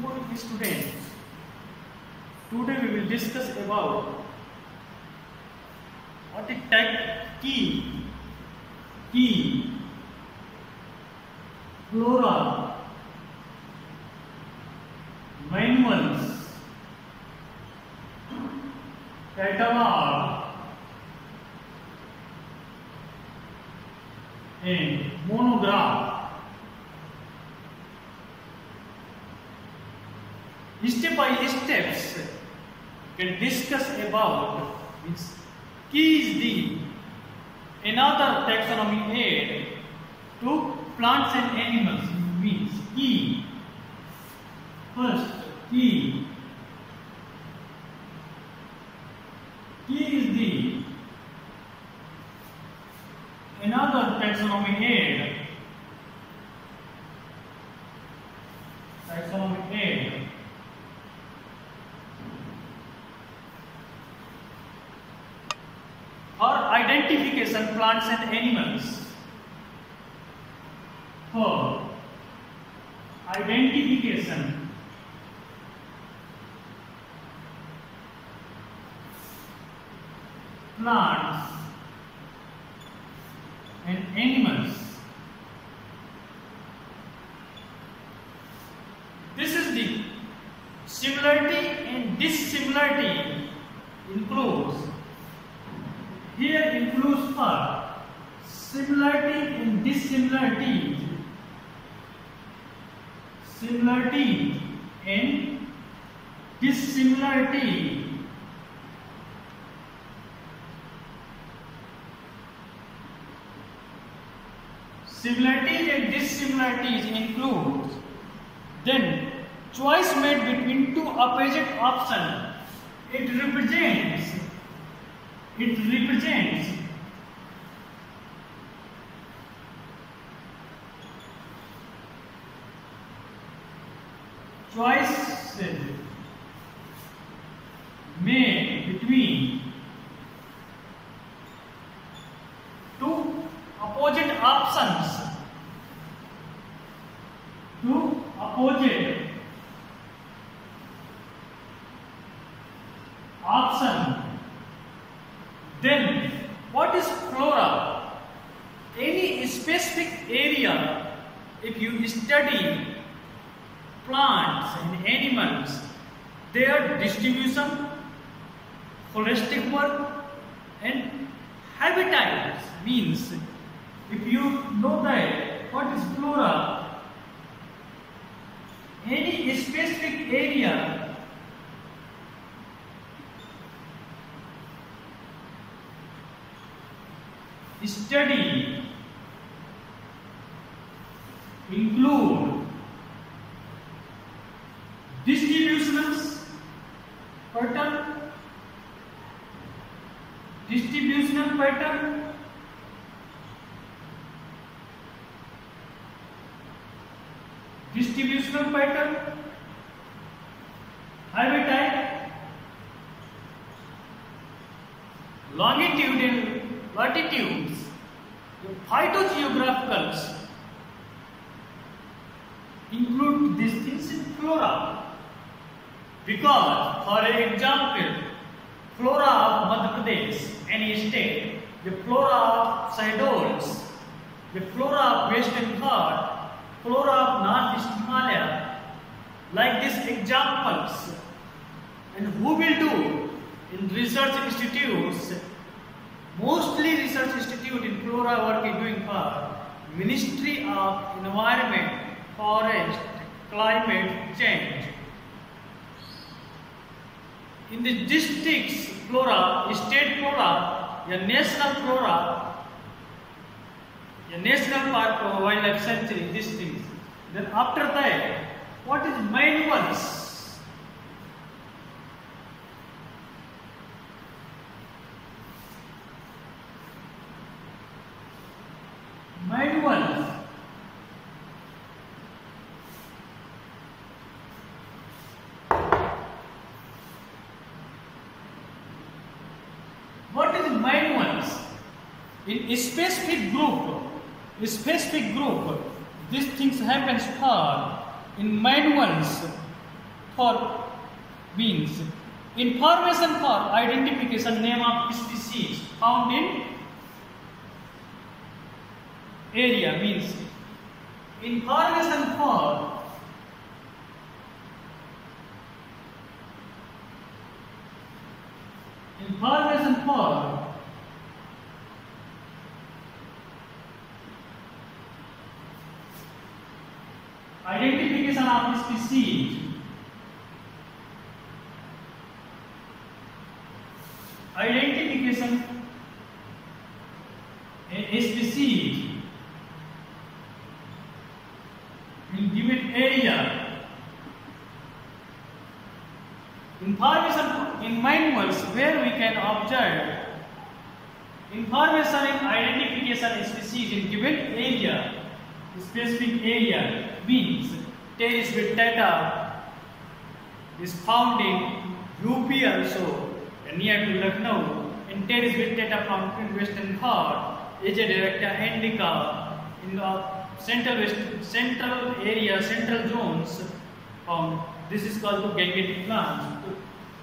Good morning, students. Today we will discuss about what is type key, flora, manuals, catalog, and monograph. Step by steps can discuss about means key is the another taxonomy aid to plants and animals means key. First key is the another taxonomy aid. For identification plants and animals. For identification plants and animals. This is the similarity and dissimilarity includes. Here includes for similarity and dissimilarity. Similarity and dissimilarity. Similarity and dissimilarities includes. Then choice made between two opposite options. It represents choice made between two opposite options. Two opposite options. Then, what is flora? Any specific area, if you study plants and animals, their distribution, holistic work, and habitats means if you know that what is flora, any specific area study include distributional pattern, habitat, longitude and latitudes, the phytogeographicals include these things in flora. Because, for example, flora of Madhya Pradesh, any state, the flora of Sidols, the flora of Western Ghat, flora of Northeast Himalaya, like these examples. And who will do in research institutes? Mostly research institute in flora work is doing for Ministry of Environment, Forest, Climate Change. In the districts flora, state flora, the national flora, the national park or wildlife sanctuary, these things. Then after that, what is manuals? Manuals. What is manuals? In a specific group, these things happens for in manuals. for means information for identification name of species found in area means information for identification of species. Identification a species in given area. Information in manuals where we can observe information in identification species in given area. Specific area means terrace with data is found in UP also near to Lucknow, and terrace with data found in Western Ghat, Asia directa indica in the central area, central zones found. This is called the gangetic plants,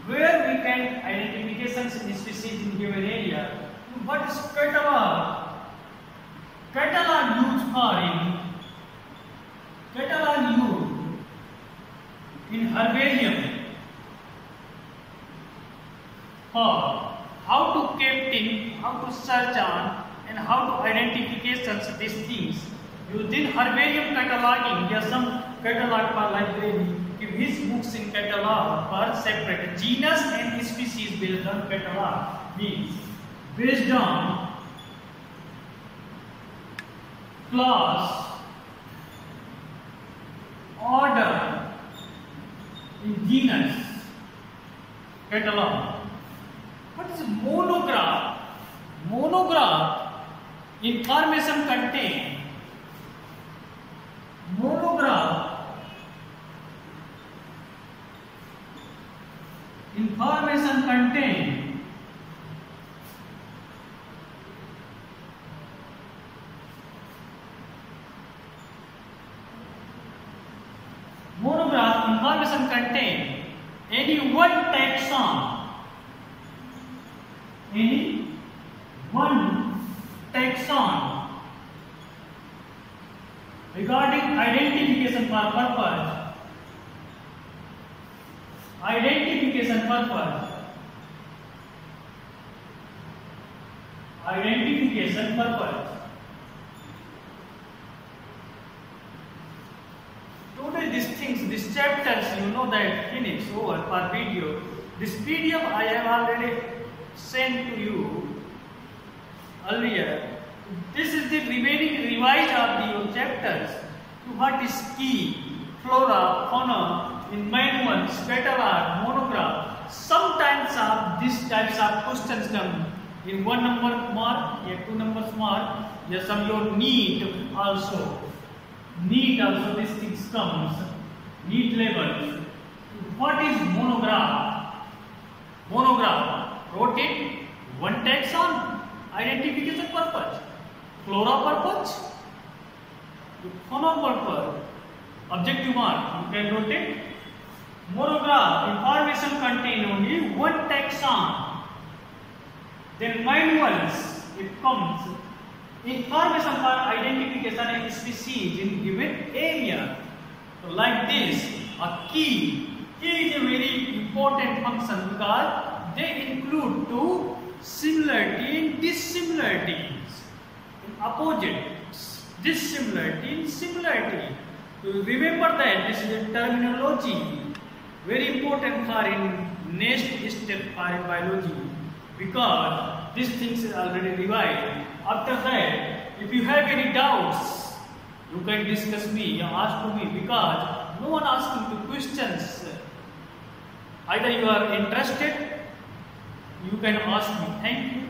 where we can identifications in species in given area. What is catalog? Catalog used in herbarium for how to keep, how to search on, and how to identifications these things. Used in herbarium cataloging, there are some catalog for library. His books in catalog are separate. Genus and species based on catalog means based on class, order in genus catalog. What is monograph? Monograph information contain. Monograph information contain monograph information contain any one taxon, regarding identification for purpose. Identification purpose. Identification purpose. Today these things, these chapters, you know that finish over per video. This PDF I have already sent to you earlier. This is the remaining revise of the chapters. What is key, flora, fauna, in manuals, catalog, monograph. Sometimes these types of questions come in 1 number mark, 2 numbers mark. There some your need also. Need also these things comes. Need levels. What is monograph? Monograph. Wrote it. One taxon. Identification purpose. Flora purpose. Fauna purpose. Objective mark. You can rotate. Monograph. Information contain only one taxon. Then manuals. It comes. Information for identification of species in given area. So like this, a key. Key is a very important function because they include two similarity and dissimilarities. In opposites, dissimilarity and similarity. So remember that this is a terminology very important for in next step for in biology because these things are already revised. After that, if you have any doubts, you can discuss me or ask to me because no one asking the questions. Either you are interested, you can ask me. Thank you.